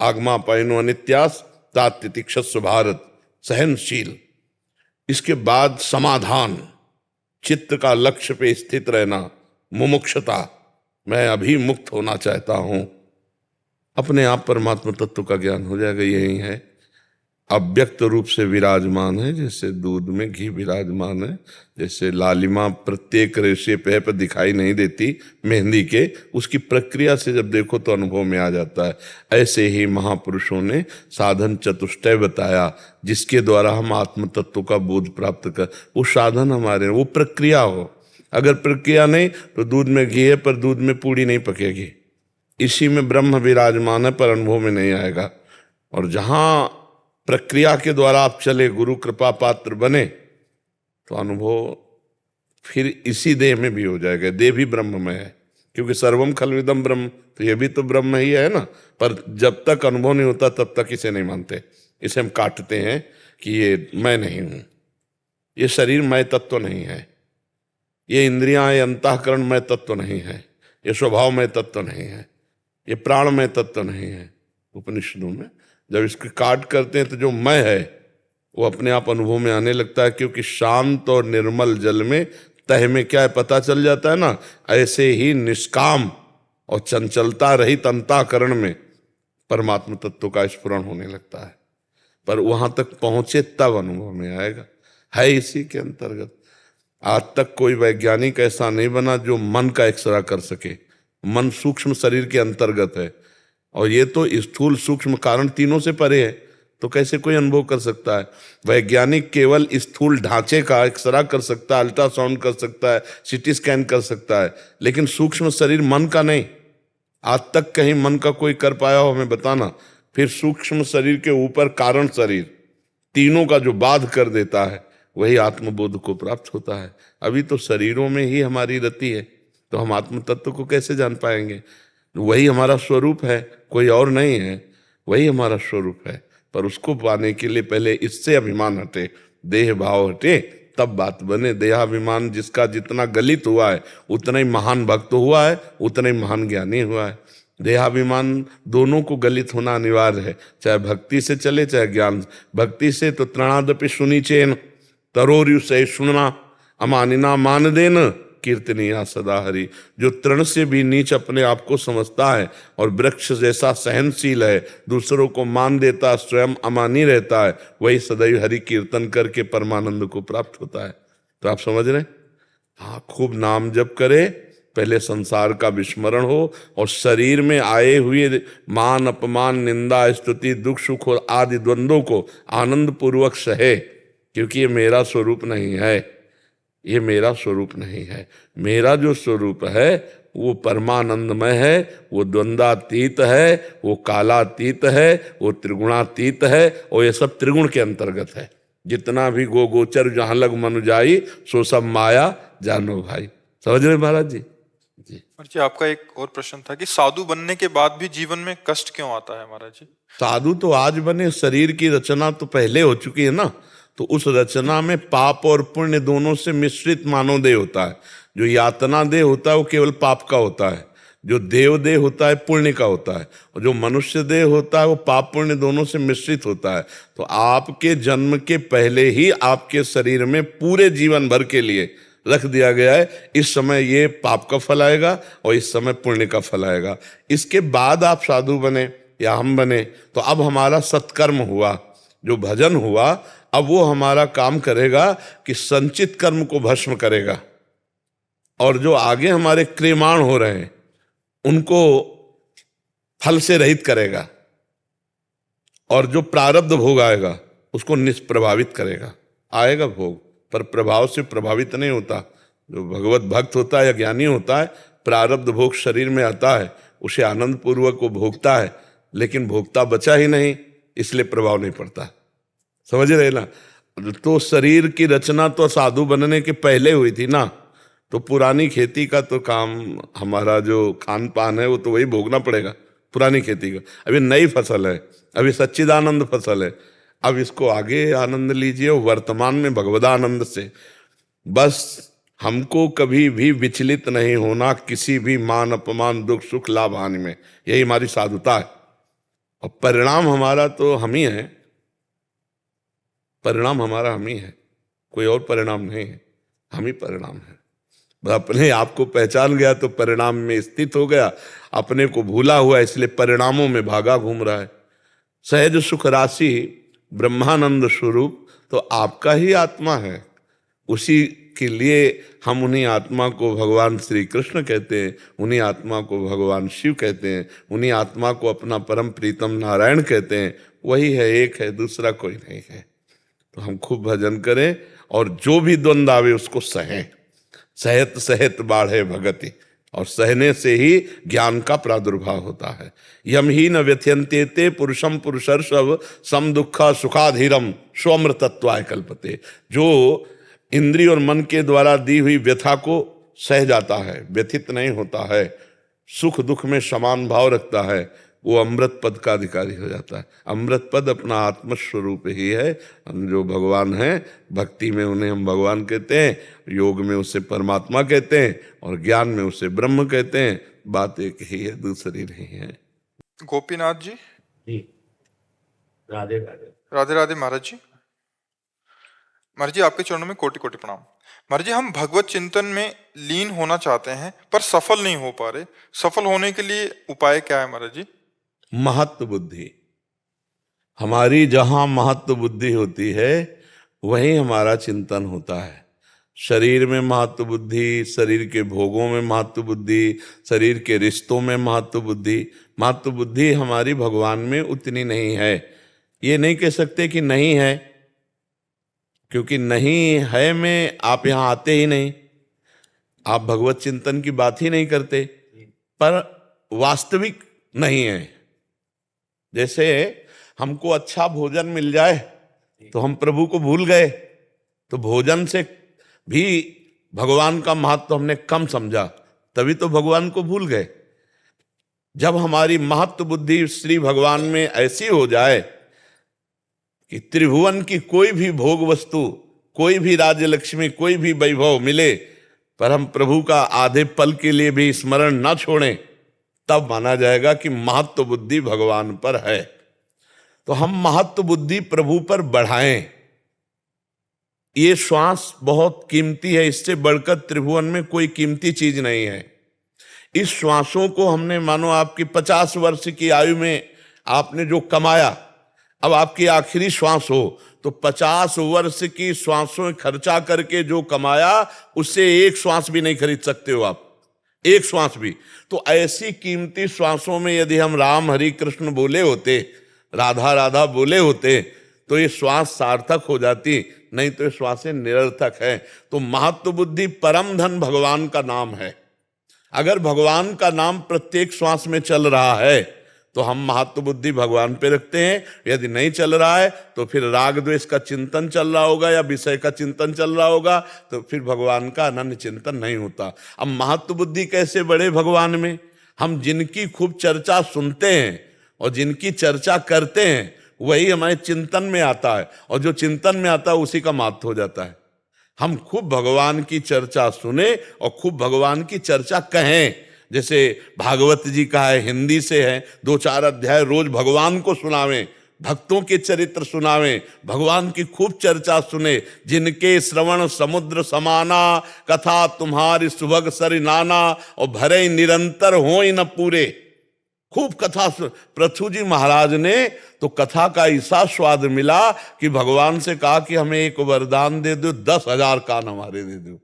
आगमापायनो अनित्यास तातितिक्षस्व भारत, सहनशील। इसके बाद समाधान, चित्त का लक्ष्य पे स्थित रहना, मुमुक्षता, मैं अभी मुक्त होना चाहता हूं। अपने आप परमात्मा तत्व का ज्ञान हो जाएगा। यही है अव्यक्त रूप से विराजमान है, जैसे दूध में घी विराजमान है, जैसे लालिमा प्रत्येक रेशे पे दिखाई नहीं देती मेहंदी के, उसकी प्रक्रिया से जब देखो तो अनुभव में आ जाता है। ऐसे ही महापुरुषों ने साधन चतुष्टय बताया, जिसके द्वारा हम आत्म तत्व का बोध प्राप्त कर। वो साधन हमारे, वो प्रक्रिया हो। अगर प्रक्रिया नहीं तो दूध में घी है पर दूध में पूड़ी नहीं पकेगी। इसी में ब्रह्म विराजमान है पर अनुभव में नहीं आएगा। और जहां प्रक्रिया के द्वारा आप चले, गुरु कृपा पात्र बने, तो अनुभव फिर इसी देह में भी हो जाएगा। देह भी ब्रह्म में है, क्योंकि सर्वम खल्विदम ब्रह्म, तो ये भी तो ब्रह्म ही है ना। पर जब तक अनुभव नहीं होता तब तक इसे नहीं मानते। इसे हम काटते हैं कि ये मैं नहीं हूं, ये शरीर मैं तत्व नहीं है, ये इंद्रियां, ये अंतःकरण मैं तत्व नहीं है, ये स्वभाव मैं तत्व नहीं है, ये प्राण में तत्व नहीं है। उपनिषदों में जब इसके काट करते हैं तो जो मैं है वो अपने आप अनुभव में आने लगता है, क्योंकि शांत और निर्मल जल में तह में क्या है पता चल जाता है ना। ऐसे ही निष्काम और चंचलता रहित अंतःकरण में परमात्मा तत्व का स्फुरण होने लगता है। पर वहां तक पहुंचे तब अनुभव में आएगा, है इसी के अंतर्गत। आज तक कोई वैज्ञानिक ऐसा नहीं बना जो मन का एक्सरा कर सके। मन सूक्ष्म शरीर के अंतर्गत है, और ये तो स्थूल सूक्ष्म कारण तीनों से परे है, तो कैसे कोई अनुभव कर सकता है। वैज्ञानिक केवल स्थूल ढांचे का एक्सरा कर सकता है, अल्ट्रासाउंड कर सकता है, सीटी स्कैन कर सकता है, लेकिन सूक्ष्म शरीर मन का नहीं। आज तक कहीं मन का कोई कर पाया हो हमें बताना। फिर सूक्ष्म शरीर के ऊपर कारण शरीर, तीनों का जो बाध कर देता है, वही आत्मबोध को प्राप्त होता है। अभी तो शरीरों में ही हमारी रति है, तो हम आत्म तत्व को कैसे जान पाएंगे। वही हमारा स्वरूप है, कोई और नहीं है, वही हमारा स्वरूप है। पर उसको पाने के लिए पहले इससे अभिमान हटे, देह भाव हटे, तब बात बने। देहाभिमान जिसका जितना गलित हुआ है उतना ही महान भक्त हुआ है, उतना ही महान ज्ञानी हुआ है। देहाभिमान दोनों को गलित होना अनिवार्य है, चाहे भक्ति से चले चाहे ज्ञान। भक्ति से तो तृणादपि सुनीचेन तरोर्यु से सुनना अमानिना मान देन कीर्तनिया सदा हरि। जो तृण से भी नीच अपने आप को समझता है और वृक्ष जैसा सहनशील है, दूसरों को मान देता, स्वयं अमानी रहता है, वही सदैव हरि कीर्तन करके परमानंद को प्राप्त होता है। तो आप समझ रहे हैं। हाँ, खूब नाम जप करे, पहले संसार का विस्मरण हो, और शरीर में आए हुए मान अपमान निंदा स्तुति दुख सुख और आदि द्वंद्वों को आनंद पूर्वक सहे, क्योंकि ये मेरा स्वरूप नहीं है, ये मेरा स्वरूप नहीं है। मेरा जो स्वरूप है वो परमानंदमय है, वो द्वंद्वातीत है, वो कालातीत है, वो त्रिगुणातीत है, और ये सब त्रिगुण के अंतर्गत है। जितना भी गोचर जहां लग मनु जाई, सो सब माया जानो भाई। समझ रहे महाराज जी। जी, आपका एक और प्रश्न था कि साधु बनने के बाद भी जीवन में कष्ट क्यों आता है महाराज जी। साधु तो आज बने, शरीर की रचना तो पहले हो चुकी है ना। तो उस रचना में पाप और पुण्य दोनों से मिश्रित मानव देह होता है। जो यातना देह होता है वो केवल पाप का होता है, जो देव देह होता है पुण्य का होता है, और जो मनुष्य देह होता है वो पाप पुण्य दोनों से मिश्रित होता है। तो आपके जन्म के पहले ही आपके शरीर में पूरे जीवन भर के लिए रख दिया गया है, इस समय ये पाप का फल आएगा और इस समय पुण्य का फल आएगा। इसके बाद आप साधु बने या हम बने, तो अब हमारा सत्कर्म हुआ, जो भजन हुआ, अब वो हमारा काम करेगा कि संचित कर्म को भस्म करेगा, और जो आगे हमारे क्रियमाण हो रहे हैं उनको फल से रहित करेगा, और जो प्रारब्ध भोग आएगा उसको निष्प्रभावित करेगा। आएगा भोग पर प्रभाव से प्रभावित नहीं होता। जो भगवत भक्त होता है या ज्ञानी होता है, प्रारब्ध भोग शरीर में आता है, उसे आनंद पूर्वक वो भोगता है, लेकिन भोगता बचा ही नहीं, इसलिए प्रभाव नहीं पड़ता। समझ रहे ना। तो शरीर की रचना तो साधु बनने के पहले हुई थी ना। तो पुरानी खेती का तो काम, हमारा जो खान पान है वो तो वही भोगना पड़ेगा, पुरानी खेती का। अभी नई फसल है, अभी सच्चिदानंद फसल है, अब इसको आगे आनंद लीजिए वर्तमान में भगवदानंद से। बस हमको कभी भी विचलित नहीं होना किसी भी मान अपमान दुख सुख लाभ हानि में, यही हमारी साधुता है। और परिणाम हमारा तो हम ही है, परिणाम हमारा हम ही है, कोई और परिणाम नहीं है, हम ही परिणाम है। अपने आप को पहचान गया तो परिणाम में स्थित हो गया, अपने को भूला हुआ इसलिए परिणामों में भागा घूम रहा है। सहज सुख राशि ब्रह्मानंद स्वरूप तो आपका ही आत्मा है, उसी के लिए हम उन्हीं आत्मा को भगवान श्री कृष्ण कहते हैं, उन्हीं आत्मा को भगवान शिव कहते हैं, उन्हीं आत्मा को अपना परम प्रीतम नारायण कहते हैं। वही है, एक है, दूसरा कोई नहीं है। तो हम खूब भजन करें और जो भी द्वंद्व आवे उसको सहें। सहत सहत बाढ़े भगति, और सहने से ही ज्ञान का प्रादुर्भाव होता है। यम ही न व्यथयन्ते ते पुरुषम पुरुषर्षभ सम दुखा सुखाधीरम स्वमृतत्वाय कल्पते। जो इंद्रिय और मन के द्वारा दी हुई व्यथा को सह जाता है, व्यथित नहीं होता है, सुख दुख में समान भाव रखता है, वो अमृत पद का अधिकारी हो जाता है। अमृत पद अपना आत्मस्वरूप ही है। हम जो भगवान हैं, भक्ति में उन्हें हम भगवान कहते हैं, योग में उसे परमात्मा कहते हैं, और ज्ञान में उसे ब्रह्म कहते हैं। बात एक ही है, दूसरी नहीं है। गोपीनाथ जी, राधे राधे। राधे राधे महाराज जी। महाराज जी, आपके चरणों में कोटि कोटि प्रणाम। महाराज जी, हम भगवत चिंतन में लीन होना चाहते हैं पर सफल नहीं हो पा रहे। सफल होने के लिए उपाय क्या है महाराज जी? महत्व बुद्धि। हमारी जहां महत्व बुद्धि होती है वहीं हमारा चिंतन होता है। शरीर में महत्व बुद्धि, शरीर के भोगों में महत्व बुद्धि, शरीर के रिश्तों में महत्व बुद्धि। महत्व बुद्धि हमारी भगवान में उतनी नहीं है। ये नहीं कह सकते कि नहीं है, क्योंकि नहीं है में आप यहां आते ही नहीं, आप भगवत चिंतन की बात ही नहीं करते, पर वास्तविक नहीं है। जैसे हमको अच्छा भोजन मिल जाए तो हम प्रभु को भूल गए, तो भोजन से भी भगवान का महत्व हमने कम समझा, तभी तो भगवान को भूल गए। जब हमारी महत्व बुद्धि श्री भगवान में ऐसी हो जाए कि त्रिभुवन की कोई भी भोग वस्तु, कोई भी राज्य लक्ष्मी, कोई भी वैभव मिले पर हम प्रभु का आधे पल के लिए भी स्मरण न छोड़ें, तब माना जाएगा कि महत्व बुद्धि भगवान पर है। तो हम महत्व बुद्धि प्रभु पर बढ़ाएं। ये श्वास बहुत कीमती है, इससे बढ़कर त्रिभुवन में कोई कीमती चीज नहीं है। इस श्वासों को हमने, मानो आपकी 50 वर्ष की आयु में आपने जो कमाया, अब आपकी आखिरी श्वास हो तो 50 वर्ष की श्वासों खर्चा करके जो कमाया उससे एक श्वास भी नहीं खरीद सकते हो आप, एक श्वास भी। तो ऐसी कीमती श्वासों में यदि हम राम हरि कृष्ण बोले होते, राधा राधा बोले होते, तो ये श्वास सार्थक हो जाती, नहीं तो ये श्वासें निरर्थक है। तो महत्व बुद्धि परम धन भगवान का नाम है। अगर भगवान का नाम प्रत्येक श्वास में चल रहा है तो हम महत्व बुद्धि भगवान पे रखते हैं। यदि नहीं चल रहा है तो फिर राग द्वेष का चिंतन चल रहा होगा या विषय का चिंतन चल रहा होगा, तो फिर भगवान का अनन्य चिंतन नहीं होता। अब महत्व बुद्धि कैसे बढ़े भगवान में? हम जिनकी खूब चर्चा सुनते हैं और जिनकी चर्चा करते हैं वही हमारे चिंतन में आता है, और जो चिंतन में आता है उसी का महत्व हो जाता है। हम खूब भगवान की चर्चा सुने और खूब भगवान की चर्चा कहें। जैसे भागवत जी का है, हिंदी से है, 2-4 अध्याय रोज भगवान को सुनावें, भक्तों के चरित्र सुनावें, भगवान की खूब चर्चा सुने। जिनके श्रवण समुद्र समाना, कथा तुम्हारी सुभग सरि नाना, और भरे निरंतर होई न पूरे। खूब कथा पृथु जी महाराज ने तो कथा का ऐसा स्वाद मिला कि भगवान से कहा कि हमें एक वरदान दे दो, 10,000 कान हमारे दे दो।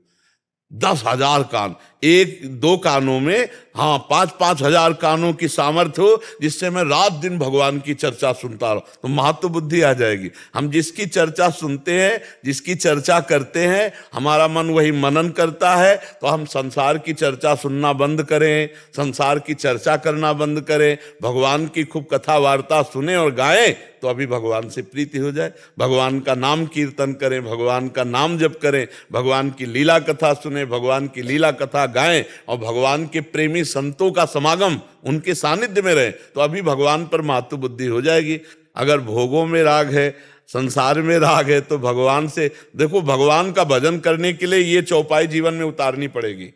10,000 कान, 1-2 कानों में, हाँ 5-5 हजार कानों की सामर्थ्य हो जिससे मैं रात दिन भगवान की चर्चा सुनता रहूं, तो महत्व बुद्धि आ जाएगी। हम जिसकी चर्चा सुनते हैं, जिसकी चर्चा करते हैं, हमारा मन वही मनन करता है। तो हम संसार की चर्चा सुनना बंद करें, संसार की चर्चा करना बंद करें, भगवान की खूब कथा वार्ता सुने और गाएं, तो अभी भगवान से प्रीति हो जाए। भगवान का नाम कीर्तन करें, भगवान का नाम जप करें, भगवान की लीला कथा सुने, भगवान की लीला कथा गाएं, और भगवान के प्रेमी संतों का समागम, उनके सानिध्य में रहे, तो अभी भगवान पर महत्व बुद्धि हो जाएगी। अगर भोगों में राग है, संसार में राग है, तो भगवान से देखो, भगवान का भजन करने के लिए ये चौपाई जीवन में उतारनी पड़ेगी।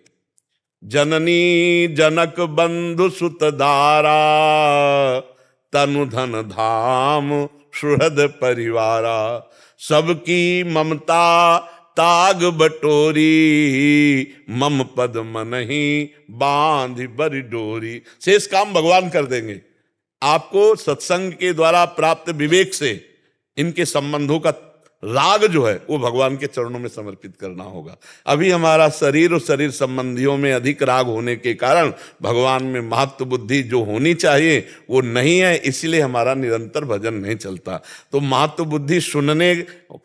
जननी जनक बंधु सुत धारा, तनु धन धाम सुहृद परिवारा, सबकी ममता ताग बटोरी, मम पद मनहि बांध बर डोरी। शेष काम भगवान कर देंगे। आपको सत्संग के द्वारा प्राप्त विवेक से इनके संबंधों का राग जो है वो भगवान के चरणों में समर्पित करना होगा। अभी हमारा शरीर और शरीर संबंधियों में अधिक राग होने के कारण भगवान में महत्व बुद्धि जो होनी चाहिए वो नहीं है, इसलिए हमारा निरंतर भजन नहीं चलता। तो महत्व बुद्धि सुनने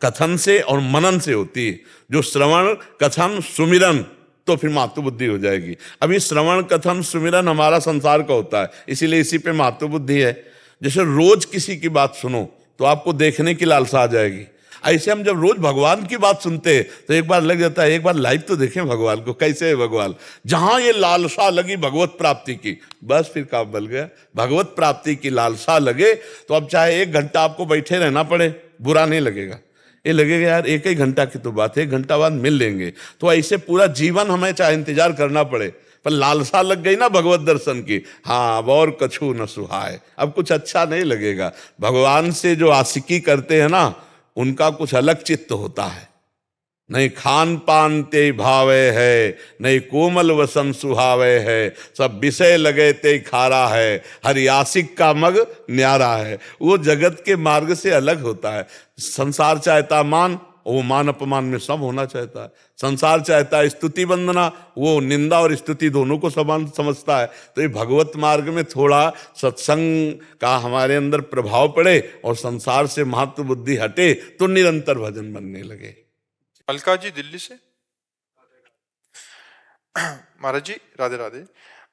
कथन से और मनन से होती है। जो श्रवण कथन सुमिरन तो फिर महत्व बुद्धि हो जाएगी। अभी श्रवण कथन सुमिरन हमारा संसार का होता है, इसीलिए इसी पे महत्व बुद्धि है। जैसे रोज किसी की बात सुनो तो आपको देखने की लालसा आ जाएगी। ऐसे हम जब रोज भगवान की बात सुनते हैं तो एक बार लग जाता है एक बार लाइव तो देखें भगवान को, कैसे है भगवान। जहां ये लालसा लगी भगवत प्राप्ति की, बस फिर काम बल गया। भगवत प्राप्ति की लालसा लगे तो अब चाहे 1 घंटा आपको बैठे रहना पड़े, बुरा नहीं लगेगा। ये लगेगा यार 1 ही घंटा की तो बात है, 1 घंटा बाद मिल लेंगे। तो ऐसे पूरा जीवन हमें चाहे इंतजार करना पड़े, पर लालसा लग गई ना भगवत दर्शन की, हाँ अब और कछु न सुहाए, अब कुछ अच्छा नहीं लगेगा। भगवान से जो आशिकी करते हैं ना उनका कुछ अलग चित्त होता है। नहीं खान पान ते भावे है, नहीं कोमल वसन सुहावे है, सब विषय लगे ते खारा है, हरि आशिक का मग न्यारा है। वो जगत के मार्ग से अलग होता है। संसार चाहता मान, वो मान अपमान में सब होना चाहता है। संसार चाहता है स्तुति वंदना, वो निंदा और स्तुति दोनों को समान समझता है। तो ये भगवत मार्ग में थोड़ा सत्संग का हमारे अंदर प्रभाव पड़े और संसार से महत्व बुद्धि हटे तो निरंतर भजन बनने लगे। अलका जी दिल्ली से। महाराज जी राधे राधे।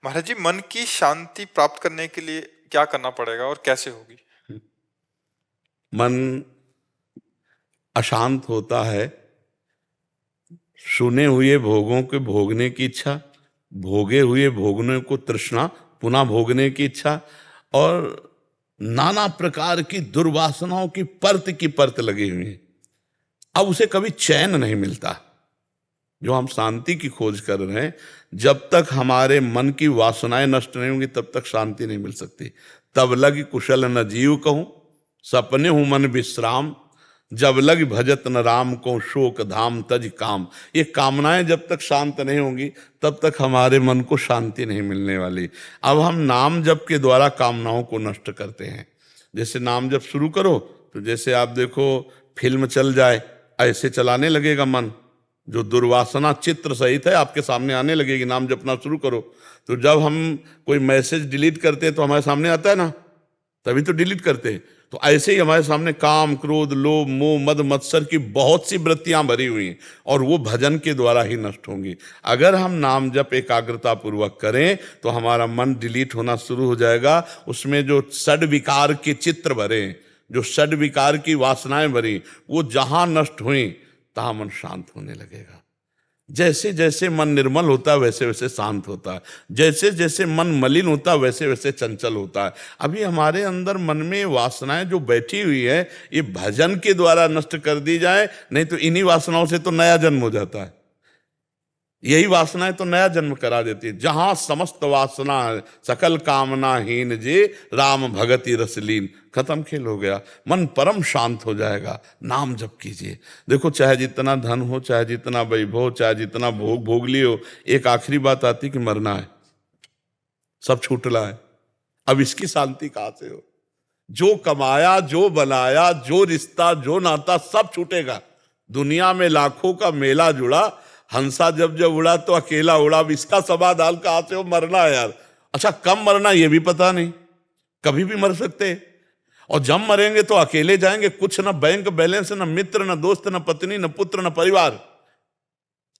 महाराज जी मन की शांति प्राप्त करने के लिए क्या करना पड़ेगा और कैसे होगी? मन अशांत होता है, सुने हुए भोगों के भोगने की इच्छा, भोगे हुए भोगने को तृष्णा, पुनः भोगने की इच्छा, और नाना प्रकार की दुर्वासनाओं की परत लगी हुई है। अब उसे कभी चैन नहीं मिलता। जो हम शांति की खोज कर रहे हैं, जब तक हमारे मन की वासनाएं नष्ट नहीं होंगी तब तक शांति नहीं मिल सकती। तब लग कुशल न जीव कहूं, सपने हूं मन विश्राम, जब लग भजत न राम को शोक धाम तज काम। ये कामनाएं जब तक शांत नहीं होंगी तब तक हमारे मन को शांति नहीं मिलने वाली। अब हम नाम जप के द्वारा कामनाओं को नष्ट करते हैं। जैसे नाम जप शुरू करो तो जैसे आप देखो फिल्म चल जाए ऐसे चलाने लगेगा मन। जो दुर्वासना चित्र सहित है आपके सामने आने लगेगी। नाम जपना शुरू करो तो जब हम कोई मैसेज डिलीट करते हैं तो हमारे सामने आता है ना, तभी तो डिलीट करते हैं। तो ऐसे ही हमारे सामने काम क्रोध लोभ मोह मद मत्सर की बहुत सी वृत्तियां भरी हुई हैं और वो भजन के द्वारा ही नष्ट होंगी। अगर हम नाम जप एकाग्रता पूर्वक करें तो हमारा मन डिलीट होना शुरू हो जाएगा। उसमें जो षड विकार के चित्र भरे, जो षड विकार की वासनाएं भरी, वो जहां नष्ट हुई तहां मन शांत होने लगेगा। जैसे जैसे मन निर्मल होता है वैसे वैसे शांत होता है, जैसे जैसे मन मलिन होता है वैसे वैसे चंचल होता है। अभी हमारे अंदर मन में वासनाएं जो बैठी हुई है ये भजन के द्वारा नष्ट कर दी जाए, नहीं तो इन्हीं वासनाओं से तो नया जन्म हो जाता है। यही वासनाएं तो नया जन्म करा देती है। जहां समस्त वासना सकल कामनाहीन जे राम भगति रसलीन, खत्म खेल हो गया। मन परम शांत हो जाएगा। नाम जप कीजिए। देखो चाहे जितना धन हो, चाहे जितना वैभव, चाहे जितना भोग लियो, एक आखिरी बात आती कि मरना है, सब छूटला है। अब इसकी शांति कहां से हो? जो कमाया, जो बनाया, जो रिश्ता, जो नाता सब छूटेगा। दुनिया में लाखों का मेला जुड़ा, हंसा जब जब उड़ा तो अकेला उड़ा। अब इसका समाधान कहां से हो? मरना है यार। अच्छा कब मरना ये भी पता नहीं, कभी भी मर सकते हैं। और जब मरेंगे तो अकेले जाएंगे, कुछ ना बैंक बैलेंस, ना मित्र, ना दोस्त, ना पत्नी, ना पुत्र, ना परिवार।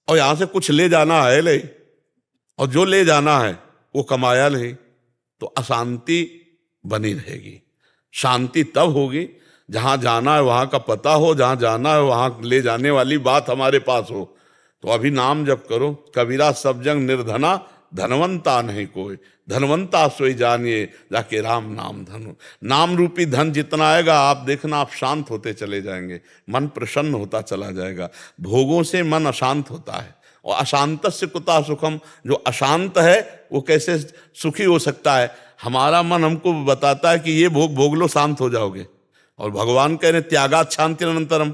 और यहां से कुछ ले जाना है ले, और जो ले जाना है वो कमाया ले, तो अशांति बनी रहेगी। शांति तब होगी जहां जाना है वहां का पता हो, जहां जाना है वहां ले जाने वाली बात हमारे पास हो। तो अभी नाम जप करो। कबीरा सब जंग निर्धना, धनवंता नहीं कोई, धनवंता सोई जानिए जाके राम नाम धनु। नाम रूपी धन जितना आएगा आप देखना, आप शांत होते चले जाएंगे। मन प्रसन्न होता चला जाएगा। भोगों से मन अशांत होता है। और अशांत से कुता सुखम, जो अशांत है वो कैसे सुखी हो सकता है? हमारा मन हमको बताता है कि ये भोग भोग लो, शांत हो जाओगे। और भगवान कह रहे त्यागात शांति अनंतरम,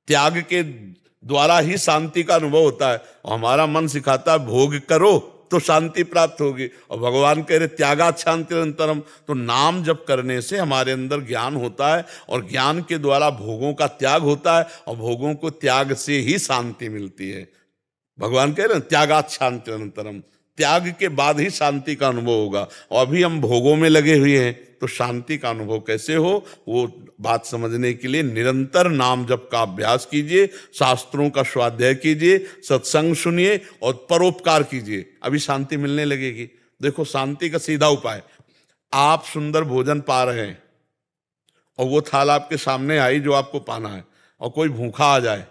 त्याग के द्वारा ही शांति का अनुभव होता है। और हमारा मन सिखाता है भोग करो तो शांति प्राप्त होगी। और भगवान कह रहे त्यागात शांति अनंतरम, तो नाम जप करने से हमारे अंदर ज्ञान होता है और ज्ञान के द्वारा भोगों का त्याग होता है और भोगों को त्याग से ही शांति मिलती है। भगवान कह रहे हैं त्यागात शांति अनंतरम, त्याग के बाद ही शांति का अनुभव होगा। और अभी हम भोगों में लगे हुए हैं तो शांति का अनुभव कैसे हो, वो बात समझने के लिए निरंतर नाम जप का अभ्यास कीजिए, शास्त्रों का स्वाध्याय कीजिए, सत्संग सुनिए और परोपकार कीजिए, अभी शांति मिलने लगेगी। देखो शांति का सीधा उपाय, आप सुंदर भोजन पा रहे हैं और वो थाल आपके सामने आई जो आपको पाना है, और कोई भूखा आ जाए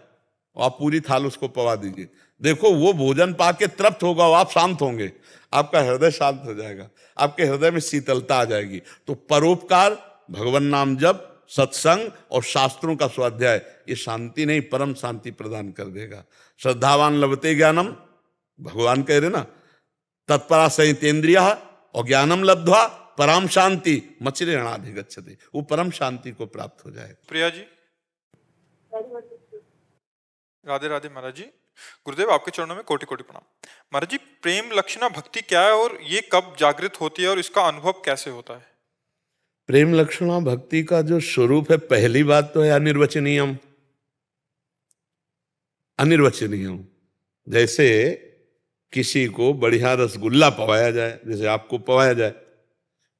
और आप पूरी थाल उसको पवा दीजिए। देखो वो भोजन पा के तृप्त होगा, आप शांत होंगे, आपका हृदय शांत हो जाएगा, आपके हृदय में शीतलता आ जाएगी। तो परोपकार, भगवान नाम जप, सत्संग और शास्त्रों का स्वाध्याय, ये शांति नहीं परम शांति प्रदान कर देगा। श्रद्धावान लभते ज्ञानम, भगवान कह रहे ना, तत्परा संयतेन्द्रिया और ज्ञानम लब्ध्वा परम शांति मचिरेणाधिगच्छति, वो परम शांति को प्राप्त हो जाएगा। प्रिया जी, राधे राधे महाराज जी। गुरुदेव आपके चरणों में कोटि कोटि प्रणाम। महाराज जी, प्रेम लक्षणा भक्ति क्या है और ये कब जागृत होती है और इसका अनुभव कैसे होता है? प्रेम लक्षणा भक्ति का जो स्वरूप है, पहली बात तो है अनिर्वचनीयम। अनिर्वचनीयम, जैसे किसी को बढ़िया रसगुल्ला पवाया जाए, जैसे आपको पवाया जाए,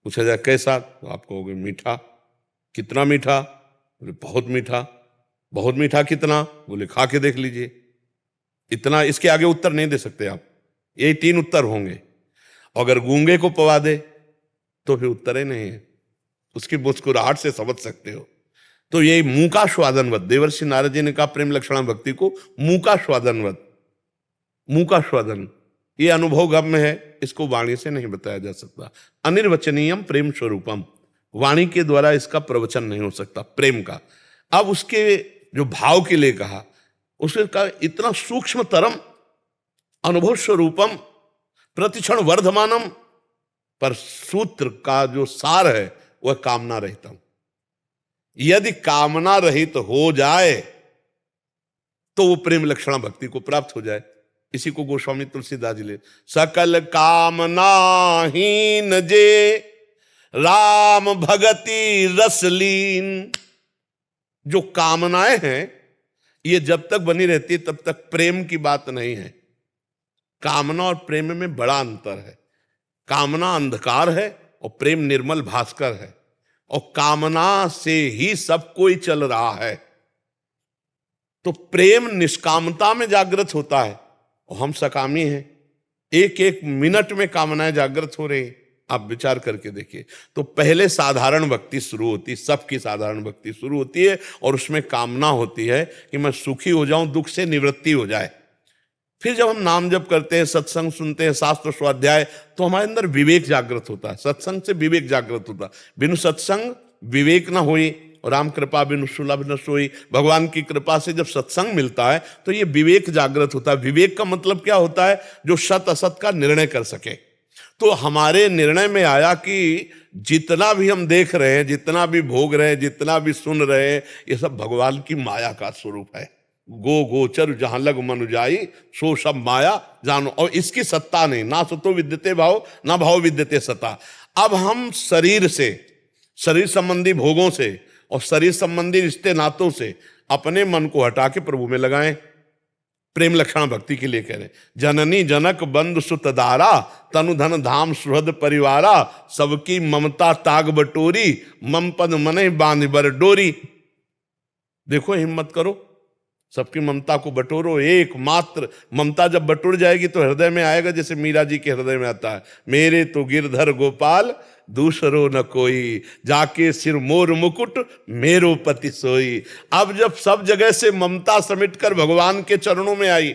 पूछा जाए कैसा, तो आप कहोगे मीठा। कितना मीठा? बोले बहुत मीठा। बहुत मीठा कितना? बोले खा के देख लीजिए। इतना, इसके आगे उत्तर नहीं दे सकते आप, यही 3 उत्तर होंगे। अगर गूंगे को पवा दे तो फिर उत्तर ही नहीं है, उसकी मुस्कुराहट से समझ सकते हो। तो यही मुंह का स्वादनवत, देवर्षि नारद जी ने कहा प्रेम लक्षणा भक्ति को मुंह का स्वादनवत, मुंह का स्वादन, ये अनुभव गम्य है, इसको वाणी से नहीं बताया जा सकता। अनिर्वचनीयम प्रेम स्वरूपम, वाणी के द्वारा इसका प्रवचन नहीं हो सकता प्रेम का। अब उसके जो भाव के लिए कहा, उसका इतना सूक्ष्म तरम अनुभव स्वरूपम प्रतिक्षण वर्धमानम, पर सूत्र का जो सार है वह कामना रहितम। यदि कामना रहित हो जाए तो वो प्रेम लक्षणा भक्ति को प्राप्त हो जाए। इसी को गोस्वामी तुलसीदास जी ले, सकल कामनाहीन जे राम भगति रसलीन। जो कामनाएं हैं ये जब तक बनी रहती है तब तक प्रेम की बात नहीं है। कामना और प्रेम में बड़ा अंतर है। कामना अंधकार है और प्रेम निर्मल भास्कर है, और कामना से ही सब कोई चल रहा है। तो प्रेम निष्कामता में जागृत होता है और हम सकामी हैं, एक एक मिनट में कामनाएं जागृत हो रही। आप विचार करके देखिए। तो पहले साधारण भक्ति शुरू होती है, सबकी साधारण भक्ति शुरू होती है, और उसमें कामना होती है कि मैं सुखी हो जाऊं, दुख से निवृत्ति हो जाए। फिर जब हम नाम जप करते हैं, सत्संग सुनते हैं, शास्त्र स्वाध्याय, तो हमारे अंदर विवेक जागृत होता है। सत्संग से विवेक जागृत होता है। बिनु सत्संग विवेक ना होई, और राम कृपा बिनु सुलभ न सोई। भगवान की कृपा से जब सत्संग मिलता है तो ये विवेक जागृत होता है। विवेक का मतलब क्या होता है? जो सत असत का निर्णय कर सके। तो हमारे निर्णय में आया कि जितना भी हम देख रहे हैं, जितना भी भोग रहे हैं, जितना भी सुन रहे हैं, ये सब भगवान की माया का स्वरूप है। गो गोचर जहां लग मनु जाई, सो सब माया जानो। और इसकी सत्ता नहीं, ना सतो विद्यते भाव, ना भाव विद्यते सत्ता। अब हम शरीर से, शरीर संबंधी भोगों से और शरीर संबंधी रिश्ते नातों से अपने मन को हटा के प्रभु में लगाएं। प्रेम लक्षण भक्ति के लिए कह रहे हैं, जननी जनक बंधु सुत दारा, तनु धन धाम सुहृद परिवारा, सबकी ममता ताग बटोरी, मम पद मने बांध बर डोरी। देखो हिम्मत करो, सबकी ममता को बटोरो। एकमात्र ममता जब बटोर जाएगी तो हृदय में आएगा, जैसे मीरा जी के हृदय में आता है, मेरे तो गिरधर गोपाल दूसरो न कोई, जाके सिर मोर मुकुट मेरो पति सोई। अब जब सब जगह से ममता समेटकर भगवान के चरणों में आई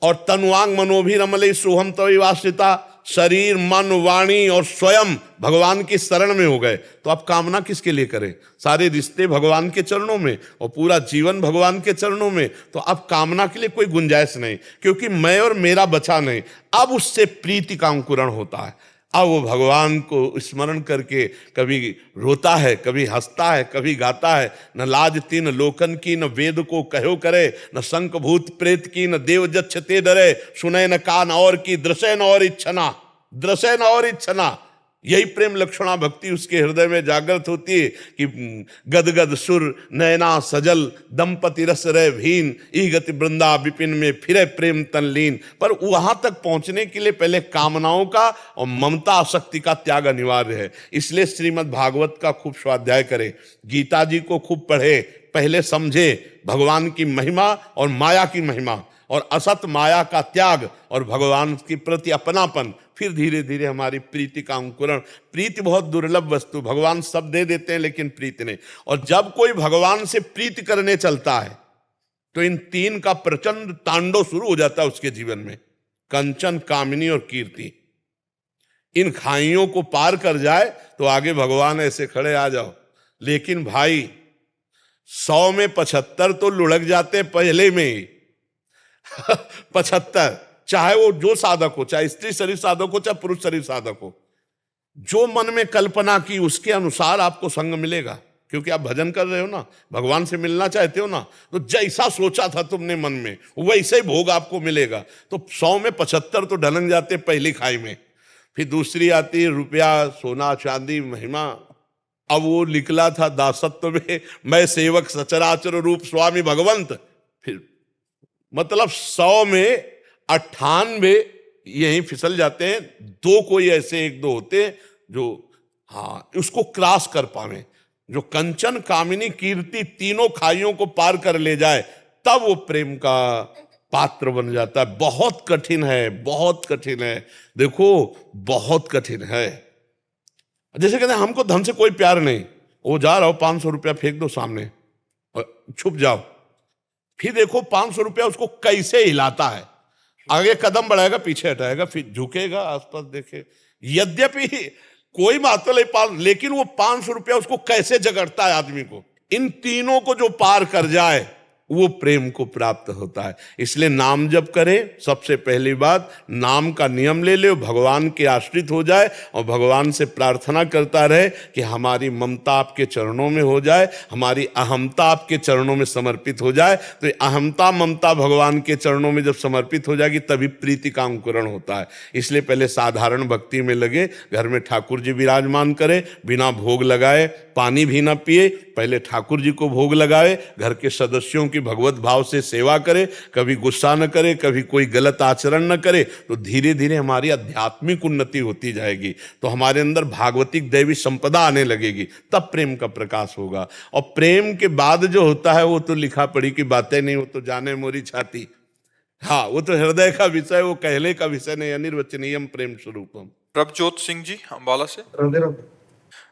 और तनुआंग मनोभी रमले सोहम तवि वासिता, शरीर मन वाणी और स्वयं भगवान की शरण में हो गए, तो अब कामना किसके लिए करें? सारे रिश्ते भगवान के चरणों में और पूरा जीवन भगवान के चरणों में, तो अब कामना के लिए कोई गुंजाइश नहीं, क्योंकि मैं और मेरा बचा नहीं। अब उससे प्रीति का अंकुरण होता है। अब वो भगवान को स्मरण करके कभी रोता है, कभी हंसता है, कभी गाता है। न लाज तीन लोकन की, न वेद को कहो करे, न शंख भूत प्रेत की, न देव जच्छ ते डरे, सुने न कान और की, दृश्य न और इच्छना, दृश्य न और इच्छना। यही प्रेम लक्षणा भक्ति उसके हृदय में जागृत होती है कि गदगद सुर नयना सजल, दंपति रस रह भीन, ई गति वृंदा विपिन में फिरे प्रेम तनलीन। पर वहां तक पहुंचने के लिए पहले कामनाओं का और ममता आसक्ति का त्याग अनिवार्य है। इसलिए श्रीमद् भागवत का खूब स्वाध्याय करें, गीता जी को खूब पढ़े, पहले समझे भगवान की महिमा और माया की महिमा, और असत माया का त्याग और भगवान के प्रति अपनापन। फिर धीरे धीरे हमारी प्रीति का अंकुरण। प्रीति बहुत दुर्लभ वस्तु, भगवान सब दे देते हैं लेकिन प्रीति नहीं। और जब कोई भगवान से प्रीति करने चलता है तो इन तीन का प्रचंड तांडव शुरू हो जाता है उसके जीवन में, कंचन, कामिनी और कीर्ति। इन खाइयों को पार कर जाए तो आगे भगवान ऐसे खड़े आ जाओ। लेकिन भाई 100 में 75 तो लुढ़क जाते पहले में ही 75, चाहे वो जो साधक हो, चाहे स्त्री शरीर साधक हो, चाहे पुरुष शरीर साधक हो, जो मन में कल्पना की उसके अनुसार आपको संग मिलेगा। क्योंकि आप भजन कर रहे हो ना, भगवान से मिलना चाहते हो ना, तो जैसा सोचा था तुमने मन में वैसे ही भोग आपको मिलेगा। तो 100 में 75 तो ढलक जाते पहली खाई में। फिर दूसरी आती है रुपया, सोना, चांदी, महिमा। अब वो निकला था दासत्व में, मैं सेवक सचराचर रूप स्वामी भगवंत। फिर मतलब 100 में 98 यहीं फिसल जाते हैं। दो कोई ऐसे एक दो होते हैं जो उसको क्रॉस कर पावे, जो कंचन, कामिनी, कीर्ति तीनों खाइयों को पार कर ले जाए, तब वो प्रेम का पात्र बन जाता है। बहुत कठिन है, बहुत कठिन है, देखो बहुत कठिन है। जैसे कहते हैं हमको धन से कोई प्यार नहीं, वो जा रहा हो 500 रुपया फेंक दो सामने और छुप जाओ। फिर देखो 500 रुपया उसको कैसे हिलाता है, आगे कदम बढ़ाएगा, पीछे हटाएगा, फिर झुकेगा, आसपास देखे। यद्यपि कोई बात नहीं, लेकिन वो 500 रुपया उसको कैसे जगड़ता है आदमी को। इन तीनों को जो पार कर जाए वो प्रेम को प्राप्त होता है। इसलिए नाम जप करे, सबसे पहली बात नाम का नियम ले ले, भगवान के आश्रित हो जाए और भगवान से प्रार्थना करता रहे कि हमारी ममता आपके चरणों में हो जाए, हमारी अहमता आपके चरणों में समर्पित हो जाए। तो अहमता ममता भगवान के चरणों में जब समर्पित हो जाएगी तभी प्रीति का अंकुरण होता है। इसलिए पहले साधारण भक्ति में लगे, घर में ठाकुर जी विराजमान करे, बिना भोग लगाए पानी भी ना पिए, पहले ठाकुर जी को भोग लगाए, घर के सदस्यों की भगवत भाव से सेवा करे, कभी गुस्सा न करे, कभी कोई गलत आचरण न करे, तो धीरे धीरे हमारी आध्यात्मिक उन्नति होती जाएगी। तो हमारे अंदर भागवतिक दैवी संपदा आने लगेगी, तब प्रेम का प्रकाश होगा। और प्रेम के बाद जो होता है वो तो लिखा पढ़ी की बातें नहीं, वो तो जाने मोरी छाती, हाँ वो तो हृदय का विषय, वो कहले का विषय नहीं। अनिर्वचनीयम प्रेम स्वरूपम। प्रभजोत सिंह जी अम्बाला से।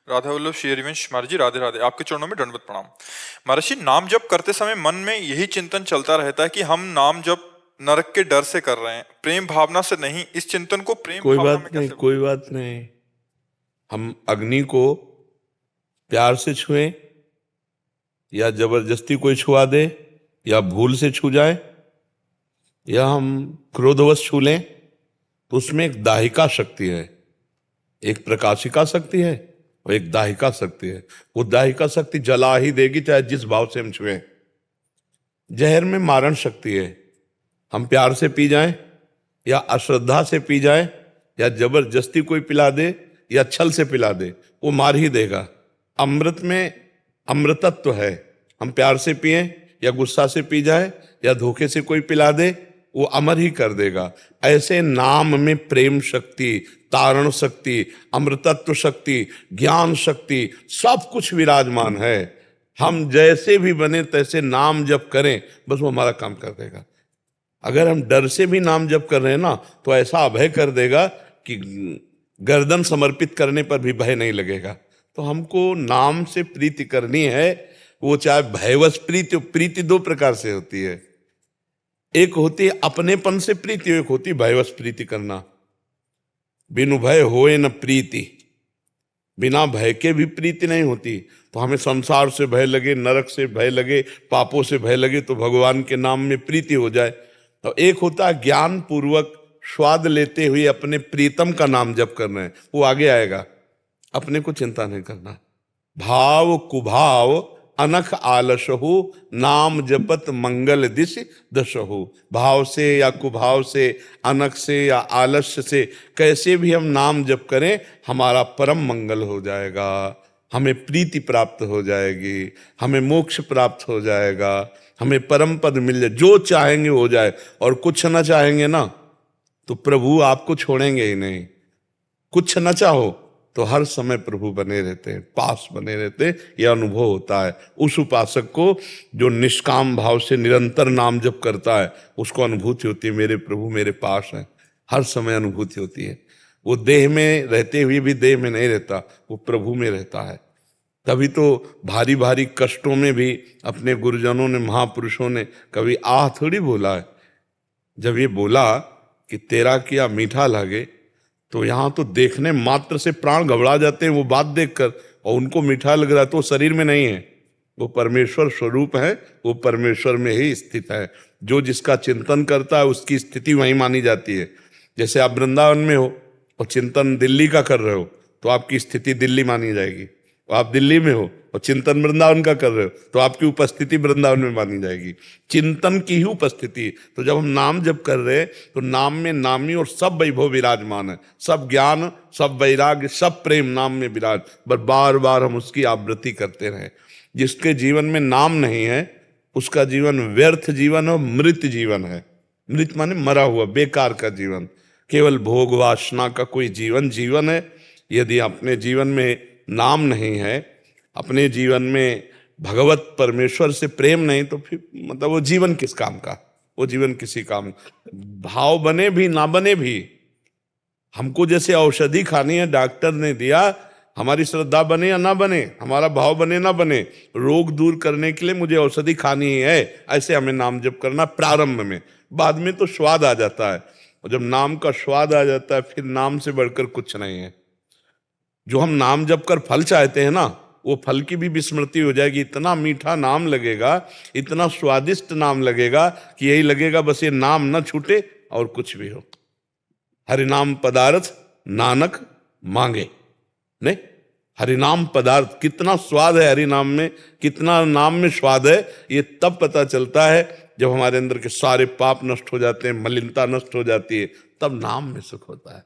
राधा वल्लभ श्री हरिवंश महाराज जी, राधे राधे। आपके चरणों में दंडवत प्रणाम। महाराज जी, नाम जप करते समय मन में यही चिंतन चलता रहता है कि हम नाम जप नरक के डर से कर रहे हैं, प्रेम भावना से नहीं। इस चिंतन को प्रेम कोई भावना बात में नहीं, कैसे? कोई बात नहीं। हम अग्नि को प्यार से छुएं या जबरदस्ती कोई छुआ दे या भूल से छू जाए या हम क्रोधवश छू लें, तो उसमें एक दाहिका शक्ति है, एक प्रकाशिका शक्ति है और एक दाहिका शक्ति है। वो दाहिका शक्ति जला ही देगी चाहे जिस भाव से हम छुएं। जहर में मारण शक्ति है, हम प्यार से पी जाएं या अश्रद्धा से पी जाएं या जबरदस्ती कोई पिला दे या छल से पिला दे, वो मार ही देगा। अमृत में अमृतत्व है, हम प्यार से पिए या गुस्सा से पी जाए या धोखे से कोई पिला दे, वो अमर ही कर देगा। ऐसे नाम में प्रेम शक्ति, तारण शक्ति, अमृतत्व शक्ति, ज्ञान शक्ति, सब कुछ विराजमान है। हम जैसे भी बने तैसे नाम जप करें, बस वो हमारा काम कर देगा। अगर हम डर से भी नाम जप कर रहे हैं ना, तो ऐसा अभय कर देगा कि गर्दन समर्पित करने पर भी भय नहीं लगेगा। तो हमको नाम से प्रीति करनी है, वो चाहे भयवश प्रीति। प्रीति दो प्रकार से होती है, एक होती है अपनेपन से प्रीति, एक होती है भयवश प्रीति करना। बिनु भय होए न प्रीति, बिना भय के भी प्रीति नहीं होती। तो हमें संसार से भय लगे, नरक से भय लगे, पापों से भय लगे, तो भगवान के नाम में प्रीति हो जाए। तो एक होता है ज्ञान पूर्वक स्वाद लेते हुए अपने प्रीतम का नाम जप कर रहे हैं, वो आगे आएगा। अपने को चिंता नहीं करना। भाव कुभाव अनख आलसहु नाम जपत मंगल दिश दशहु। भाव से या कुभाव से, अनख से या आलस्य से, कैसे भी हम नाम जप करें हमारा परम मंगल हो जाएगा, हमें प्रीति प्राप्त हो जाएगी, हमें मोक्ष प्राप्त हो जाएगा, हमें परम पद मिल जाए, जो चाहेंगे हो जाए। और कुछ ना चाहेंगे ना तो प्रभु आपको छोड़ेंगे ही नहीं। कुछ न चाहो तो हर समय प्रभु बने रहते हैं, पास बने रहते हैं। यह अनुभव होता है उस उपासक को जो निष्काम भाव से निरंतर नाम जप करता है, उसको अनुभूति होती है मेरे प्रभु मेरे पास हैं, हर समय अनुभूति होती है। वो देह में रहते हुए भी देह में नहीं रहता, वो प्रभु में रहता है। तभी तो भारी भारी कष्टों में भी अपने गुरुजनों ने, महापुरुषों ने कभी आह थोड़ी बोला है। जब ये बोला कि तेरा किया मीठा लगे, तो यहाँ तो देखने मात्र से प्राण घबरा जाते हैं वो बात देखकर, और उनको मीठा लग रहा है तो शरीर में नहीं है, वो परमेश्वर स्वरूप है, वो परमेश्वर में ही स्थित है। जो जिसका चिंतन करता है उसकी स्थिति वहीं मानी जाती है। जैसे आप वृंदावन में हो और चिंतन दिल्ली का कर रहे हो तो आपकी स्थिति दिल्ली मानी जाएगी, और आप दिल्ली में हो और चिंतन वृंदावन का कर रहे हो तो आपकी उपस्थिति वृंदावन में मानी जाएगी। चिंतन की ही उपस्थिति। तो जब हम नाम जप कर रहे हैं तो नाम में नामी और सब वैभव विराजमान है, सब ज्ञान, सब वैराग्य, सब प्रेम नाम में विराज। बस बार बार हम उसकी आवृत्ति करते रहें। जिसके जीवन में नाम नहीं है उसका जीवन व्यर्थ जीवन और मृत जीवन है। मृत माने मरा हुआ, बेकार का जीवन, केवल भोग वासना का कोई जीवन है। यदि अपने जीवन में नाम नहीं है, अपने जीवन में भगवत परमेश्वर से प्रेम नहीं, तो फिर मतलब वो जीवन किस काम का, वो जीवन किसी काम। भाव बने भी ना बने भी, हमको जैसे औषधि खानी है, डॉक्टर ने दिया, हमारी श्रद्धा बने या ना बने, हमारा भाव बने ना बने, रोग दूर करने के लिए मुझे औषधि खानी ही है, ऐसे हमें नाम जप करना प्रारंभ में। बाद में तो स्वाद आ जाता है, और जब नाम का स्वाद आ जाता है फिर नाम से बढ़कर कुछ नहीं है। जो हम नाम जप कर फल चाहते हैं ना, वो फल की भी विस्मृति हो जाएगी। इतना मीठा नाम लगेगा, इतना स्वादिष्ट नाम लगेगा कि यही लगेगा बस ये नाम न छूटे और कुछ भी हो। हरिनाम पदार्थ नानक मांगे, नहीं, हरिनाम पदार्थ, कितना स्वाद है हरिनाम में, कितना नाम में स्वाद है, ये तब पता चलता है जब हमारे अंदर के सारे पाप नष्ट हो जाते हैं, मलिनता नष्ट हो जाती है, तब नाम में सुख होता है।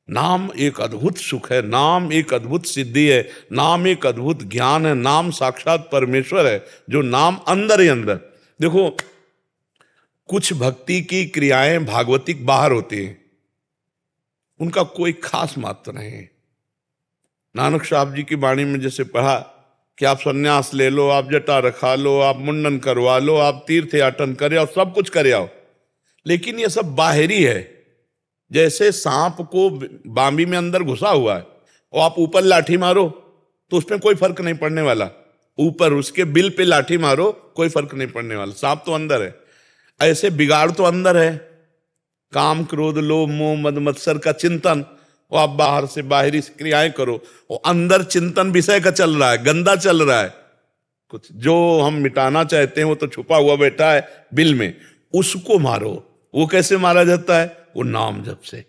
नाम एक अद्भुत सुख है, नाम एक अद्भुत सिद्धि है, नाम एक अद्भुत ज्ञान है, नाम साक्षात परमेश्वर है। जो नाम अंदर ही अंदर, देखो कुछ भक्ति की क्रियाएं भागवतिक बाहर होती हैं, उनका कोई खास महत्व नहीं है। नानक साहब जी की वाणी में जैसे पढ़ा कि आप सन्यास ले लो, आप जटा रखा लो, आप मुंडन करवा लो, आप तीर्थ याटन करे आओ, सब कुछ करे आओ, लेकिन ये सब बाहरी है। जैसे सांप को बांबी में अंदर घुसा हुआ है और आप ऊपर लाठी मारो तो उसमें कोई फर्क नहीं पड़ने वाला, ऊपर उसके बिल पे लाठी मारो कोई फर्क नहीं पड़ने वाला, सांप तो अंदर है। ऐसे बिगाड़ तो अंदर है, काम क्रोध लोभ मोह मद मत्सर का चिंतन, वो आप बाहर से बाहरी क्रियाएं करो, और अंदर चिंतन विषय का चल रहा है, गंदा चल रहा है कुछ, जो हम मिटाना चाहते हैं वो तो छुपा हुआ बैठा है बिल में, उसको मारो। वो कैसे मारा जाता है? वो नाम जप से।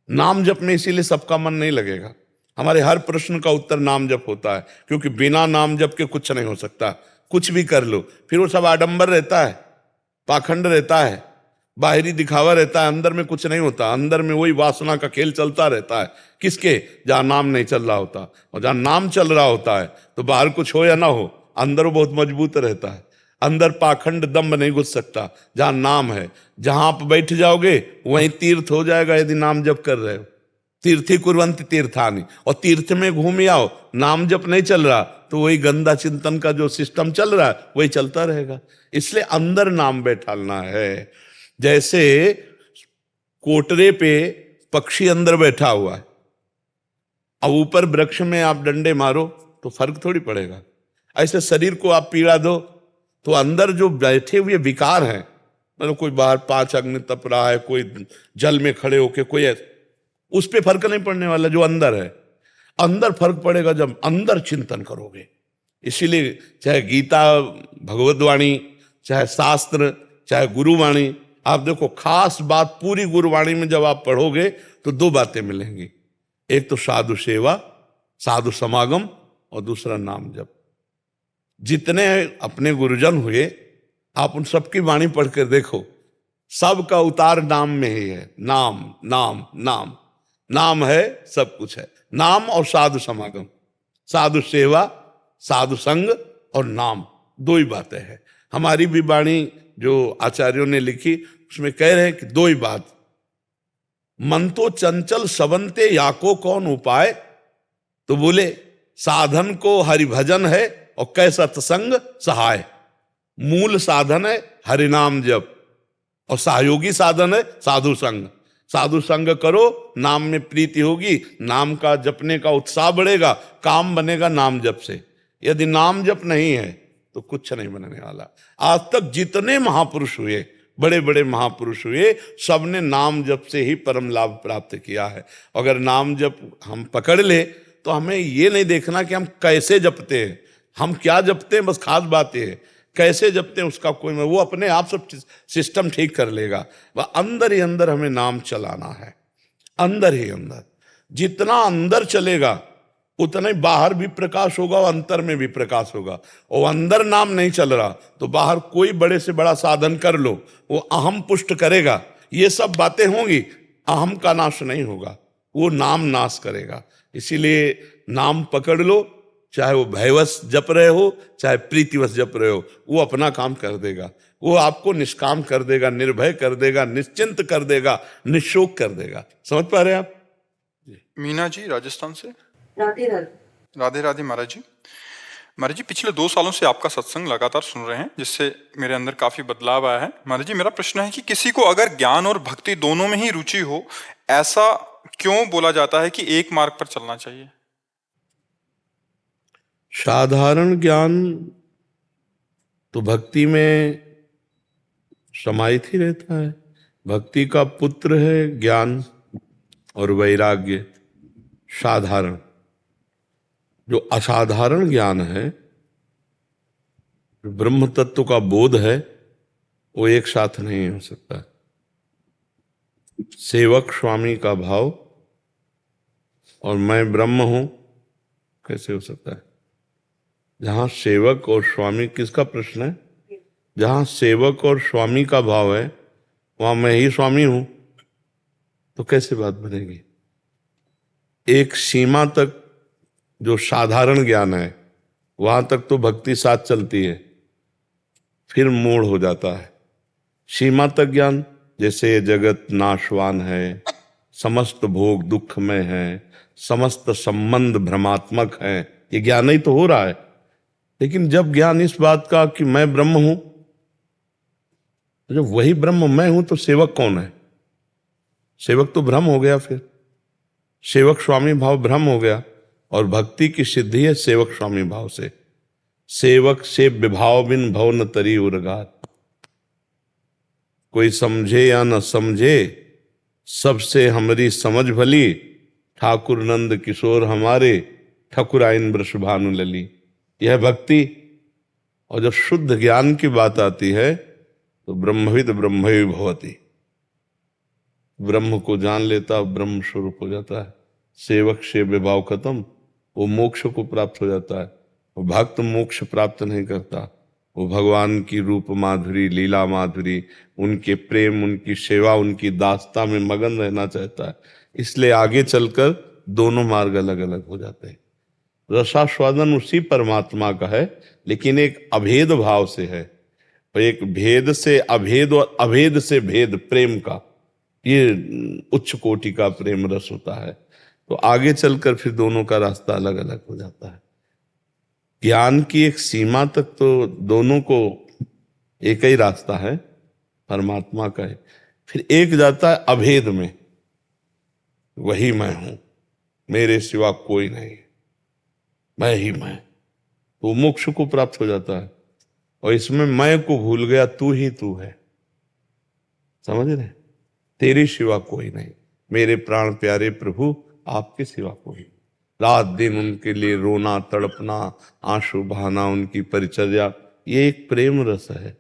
नाम जप में इसीलिए सबका मन नहीं लगेगा। हमारे हर प्रश्न का उत्तर नाम जप होता है, क्योंकि बिना नाम जप के कुछ नहीं हो सकता। कुछ भी कर लो फिर वो सब आडंबर रहता है, पाखंड रहता है, बाहरी दिखावा रहता है, अंदर में कुछ नहीं होता। अंदर में वही वासना का खेल चलता रहता है। किसके? जहां नाम नहीं चल रहा होता। और जहां नाम चल रहा होता है तो बाहर कुछ हो या ना हो, अंदर वो बहुत मजबूत रहता है। अंदर पाखंड दम्भ नहीं घुस सकता। जहां नाम है, जहां आप बैठ जाओगे वहीं तीर्थ हो जाएगा। यदि नाम जप कर रहे हो, तीर्थी कुर्वन्ति तीर्थानि, और तीर्थ में घूम आओ, नाम जप नहीं चल रहा तो वही गंदा चिंतन का जो सिस्टम चल रहा है वही चलता रहेगा। इसलिए अंदर नाम बैठालना है। जैसे कोटरे पे पक्षी अंदर बैठा हुआ है, अब ऊपर वृक्ष में आप डंडे मारो तो फर्क थोड़ी पड़ेगा। ऐसे शरीर को आप पीड़ा दो तो अंदर जो बैठे हुए विकार हैं, मतलब कोई बाहर 5 अग्नि तप रहा है, कोई जल में खड़े होके, कोई उस पे फर्क नहीं पड़ने वाला। जो अंदर है, अंदर फर्क पड़ेगा जब अंदर चिंतन करोगे। इसीलिए चाहे गीता भगवत वाणी, चाहे शास्त्र, चाहे गुरुवाणी, आप देखो, खास बात पूरी गुरुवाणी में जब आप पढ़ोगे तो दो बातें मिलेंगी। एक तो साधु सेवा, साधु समागम, और दूसरा नाम जप। जितने अपने गुरुजन हुए, आप उन सबकी वाणी पढ़ कर देखो, सबका उतार नाम में ही है। नाम नाम नाम, नाम है, सब कुछ है। नाम और साधु समागम, साधु सेवा, साधु संग और नाम, दो ही बातें हैं। हमारी भी वाणी जो आचार्यों ने लिखी उसमें कह रहे हैं कि दो ही बात, मन तो चंचल सबंते याको कौन उपाय, तो बोले साधन को हरिभजन है और कैसा सत्संग सहाय। मूल साधन है हरिनाम जप और सहयोगी साधन है साधु संग। साधु संग करो, नाम में प्रीति होगी, नाम का जपने का उत्साह बढ़ेगा, काम बनेगा नाम जप से। यदि नाम जप नहीं है तो कुछ नहीं बनने वाला। आज तक जितने महापुरुष हुए, बड़े बड़े महापुरुष हुए, सबने नाम जप से ही परम लाभ प्राप्त किया है। अगर नाम जप हम पकड़ ले तो हमें ये नहीं देखना कि हम कैसे जपते हैं, हम क्या जपते हैं, बस खास बात है कैसे जपते हैं उसका कोई, वो अपने आप सब सिस्टम ठीक कर लेगा। वह अंदर ही अंदर हमें नाम चलाना है, अंदर ही अंदर। जितना अंदर चलेगा उतना ही बाहर भी प्रकाश होगा और अंतर में भी प्रकाश होगा। और अंदर नाम नहीं चल रहा तो बाहर कोई बड़े से बड़ा साधन कर लो, वो अहम पुष्ट करेगा, ये सब बातें होंगी, अहम का नाश नहीं होगा, वो नाम नाश करेगा। इसीलिए नाम पकड़ लो, चाहे वो भयवश जप रहे हो चाहे प्रीतिवश जप रहे हो, वो अपना काम कर देगा। वो आपको निष्काम कर देगा, निर्भय कर देगा, निश्चिंत कर देगा, निशोक कर देगा। समझ पा रहे हैं आप? मीना जी राजस्थान से। राधे राधे। राधे राधे महाराज जी। महाराज जी, पिछले 2 सालों से आपका सत्संग लगातार सुन रहे हैं, जिससे मेरे अंदर काफी बदलाव आया है। महाराज जी, मेरा प्रश्न है कि किसी को अगर ज्ञान और भक्ति दोनों में ही रुचि हो, ऐसा क्यों बोला जाता है कि एक मार्ग पर चलना चाहिए? साधारण ज्ञान तो भक्ति में समाहित ही रहता है। भक्ति का पुत्र है ज्ञान और वैराग्य। साधारण, जो असाधारण ज्ञान है, ब्रह्म तत्व का बोध है, वो एक साथ नहीं हो सकता। सेवक स्वामी का भाव और मैं ब्रह्म हूं कैसे हो सकता है? जहां सेवक और स्वामी, किसका प्रश्न है? जहां सेवक और स्वामी का भाव है वहां मैं ही स्वामी हूं, तो कैसे बात बनेगी? एक सीमा तक जो साधारण ज्ञान है वहां तक तो भक्ति साथ चलती है, फिर मोड़ हो जाता है। सीमा तक ज्ञान, जैसे जगत नाशवान है, समस्त भोग दुखमय है, समस्त संबंध भ्रमात्मक है, ये ज्ञान ही तो हो रहा है। लेकिन जब ज्ञान इस बात का कि मैं ब्रह्म हूं, जब वही ब्रह्म मैं हूं तो सेवक कौन है? सेवक तो भ्रम हो गया, फिर सेवक स्वामी भाव भ्रम हो गया। और भक्ति की सिद्धि है सेवक स्वामी भाव से। सेवक से विभाव बिन भव न तरी उर्गात। कोई समझे या न समझे, सबसे हमारी समझ भली, ठाकुर नंद किशोर हमारे, ठकुराइन वृष भानु लली। यह भक्ति। और जब शुद्ध ज्ञान की बात आती है तो ब्रह्मविद ब्रह्मवि भवति। ब्रह्म को जान लेता, ब्रह्म स्वरूप हो जाता है। सेवक से विभाव खत्म, वो मोक्ष को प्राप्त हो जाता है। वो भक्त मोक्ष प्राप्त नहीं करता, वो भगवान की रूप माधुरी, लीला माधुरी, उनके प्रेम, उनकी सेवा, उनकी दासता में मगन रहना चाहता है। इसलिए आगे चलकर दोनों मार्ग अलग अलग हो जाते हैं। रसास्वादन उसी परमात्मा का है, लेकिन एक अभेद भाव से है। एक भेद से अभेद और अभेद से भेद, प्रेम का, ये उच्च कोटि का प्रेम रस होता है। तो आगे चलकर फिर दोनों का रास्ता अलग अलग हो जाता है। ज्ञान की एक सीमा तक तो दोनों को एक ही रास्ता है, परमात्मा का है। फिर एक जाता है अभेद में, वही मैं हूं, मेरे सिवा कोई नहीं, मैं ही मैं, तो मोक्ष को प्राप्त हो जाता है। और इसमें मैं को भूल गया, तू ही तू है। समझ रहे? तेरे सिवा कोई नहीं, मेरे प्राण प्यारे प्रभु, आपके सिवा कोई। रात दिन उनके लिए रोना, तड़पना, आंसू बहाना, उनकी परिचर्या, ये एक प्रेम रस है।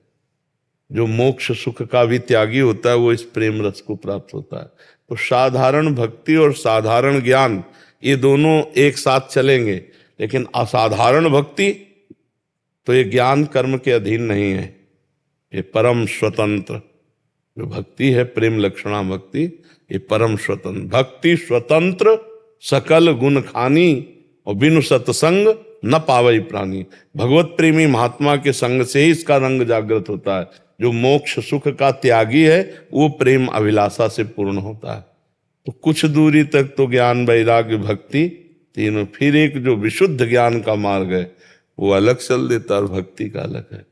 जो मोक्ष सुख का भी त्यागी होता है वो इस प्रेम रस को प्राप्त होता है। तो साधारण भक्ति और साधारण ज्ञान ये दोनों एक साथ चलेंगे, लेकिन असाधारण भक्ति तो ये ज्ञान कर्म के अधीन नहीं है, ये परम स्वतंत्र जो भक्ति है, प्रेम लक्षणा भक्ति, ये परम स्वतंत्र भक्ति, स्वतंत्र सकल गुण खानी और बिनु सत्संग न पावई प्राणी। भगवत प्रेमी महात्मा के संग से ही इसका रंग जागृत होता है। जो मोक्ष सुख का त्यागी है वो प्रेम अभिलाषा से पूर्ण होता है। तो कुछ दूरी तक तो ज्ञान वैराग्य भक्ति तीनों, फिर एक जो विशुद्ध ज्ञान का मार्ग है वो अलग चल देता है और भक्ति का अलग है।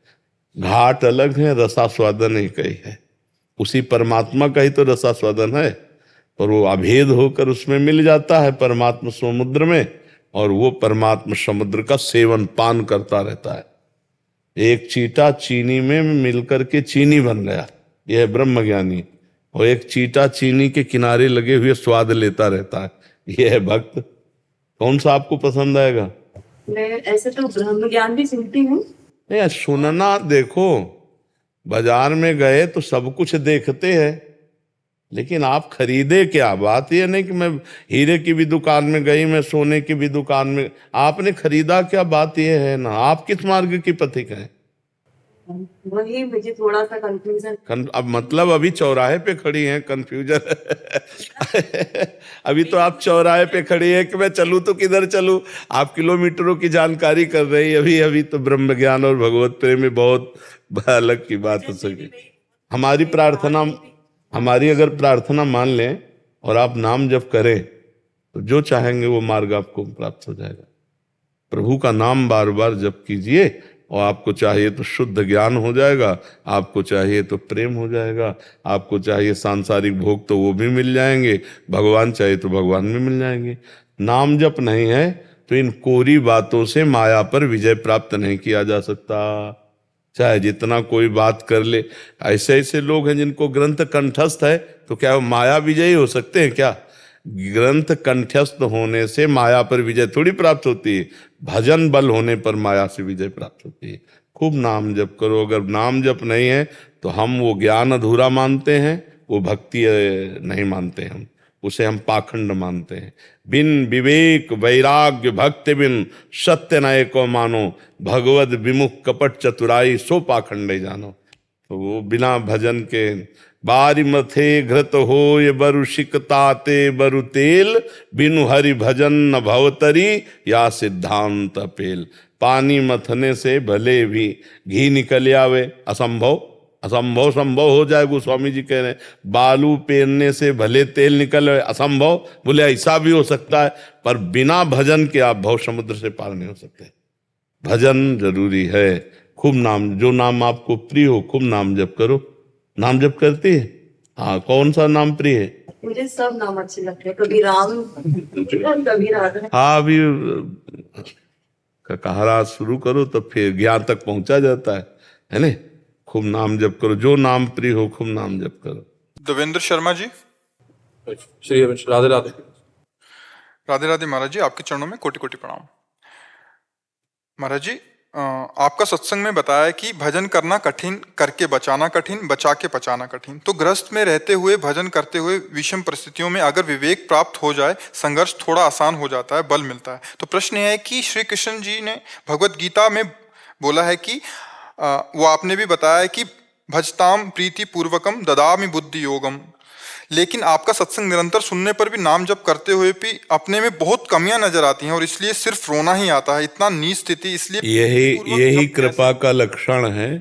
घाट अलग है, रसास्वादन एक ही है। उसी परमात्मा का ही तो रसास्वादन है, और वो अभेद होकर उसमें मिल जाता है परमात्मा समुद्र में, और वो परमात्मा समुद्र का सेवन पान करता रहता है। एक चीटा चीनी में मिलकर के चीनी बन गया, यह है ब्रह्मज्ञानी, और एक चीटा चीनी के किनारे लगे हुए स्वाद लेता रहता है, यह है भक्त। कौन सा आपको पसंद आएगा? मैं ऐसे तो ब्रह्म ज्ञान भी सुनती हूँ। नहीं, सुनना, देखो बाजार में गए तो सब कुछ देखते हैं, लेकिन आप खरीदे क्या? बात यह नहीं कि मैं हीरे की भी दुकान में गई, मैं सोने की भी दुकान में, आपने खरीदा क्या? बात यह है ना, आप किस मार्ग की पथिक हैं? वही मुझे थोड़ा सा कंफ्यूजन। अब मतलब अभी चौराहे पे खड़ी हैं, कंफ्यूजन अभी तो आप चौराहे पे खड़ी है कि मैं चलूं तो किधर चलूं, आप किलोमीटरों की जानकारी कर रही। अभी तो ब्रह्म ज्ञान और भगवत प्रेम में बहुत अलग की बात हो सके। हमारी प्रार्थना, हमारी अगर प्रार्थना मान लें और आप नाम जप करें तो जो चाहेंगे वो मार्ग आपको प्राप्त हो जाएगा। प्रभु का नाम बार बार जप कीजिए और आपको चाहिए तो शुद्ध ज्ञान हो जाएगा, आपको चाहिए तो प्रेम हो जाएगा, आपको चाहिए सांसारिक भोग तो वो भी मिल जाएंगे, भगवान चाहिए तो भगवान भी मिल जाएंगे। नाम जप नहीं है तो इन कोरी बातों से माया पर विजय प्राप्त नहीं किया जा सकता, चाहे जितना कोई बात कर ले। ऐसे ऐसे लोग हैं जिनको ग्रंथ कंठस्थ है, तो क्या वो माया विजयी हो सकते हैं क्या? ग्रंथ कंठस्थ होने से माया पर विजय थोड़ी प्राप्त होती है, भजन बल होने पर माया से विजय प्राप्त होती है। खूब नाम जप करो। अगर नाम जप नहीं है तो हम वो ज्ञान अधूरा मानते हैं, वो भक्ति नहीं मानते, हम उसे हम पाखंड मानते हैं। बिन विवेक वैराग्य भक्ति बिन सत्य नय को मानो, भगवद विमुख कपट चतुराई सो पाखंडे जानो। तो वो बिना भजन के बारी मथे घृत हो ये बरु शिकताते बरु तेल, बिनु हरि भजन न भवतरी या सिद्धांत पेल। पानी मथने से भले भी घी निकल आवे, असंभव असंभव संभव हो जाए, गोस्वामी जी कह रहे हैं। बालू पेरने से भले तेल निकल आवे, असंभव। बोले ऐसा भी हो सकता है, पर बिना भजन के आप भव समुद्र से पार नहीं हो सकते। भजन जरूरी है। खूब नाम, जो नाम आपको प्रिय हो खूब नाम जप करो। नाम जप करती है? हाँ, कौन सा नाम प्रिय है? मुझे सब नाम अच्छे लगते हैं, कभी राम कभी राधा। हाँ, अभी कहारा शुरू करो तो फिर ज्ञान तक पहुंचा जाता है ना। खूब नाम जप करो, जो नाम प्रिय हो खूब नाम जप करो। देवेंद्र शर्मा जी। श्री राधे राधे। राधे राधे महाराज जी, आपके चरणों में कोटि कोटि प्रणाम। महाराज जी, आपका सत्संग में बताया कि भजन करना कठिन, करके बचाना कठिन, बचा के पचाना कठिन। तो गृहस्थ में रहते हुए भजन करते हुए विषम परिस्थितियों में अगर विवेक प्राप्त हो जाए, संघर्ष थोड़ा आसान हो जाता है, बल मिलता है। तो प्रश्न है कि श्री कृष्ण जी ने भगवत गीता में बोला है कि वो आपने भी बताया कि भजताम प्रीति पूर्वकम ददामि बुद्धि योगम, लेकिन आपका सत्संग निरंतर सुनने पर भी नाम जप करते हुए भी अपने में बहुत कमियां नजर आती हैं और इसलिए सिर्फ रोना ही आता है, इतना नीच स्थिति। इसलिए यही कृपा का लक्षण है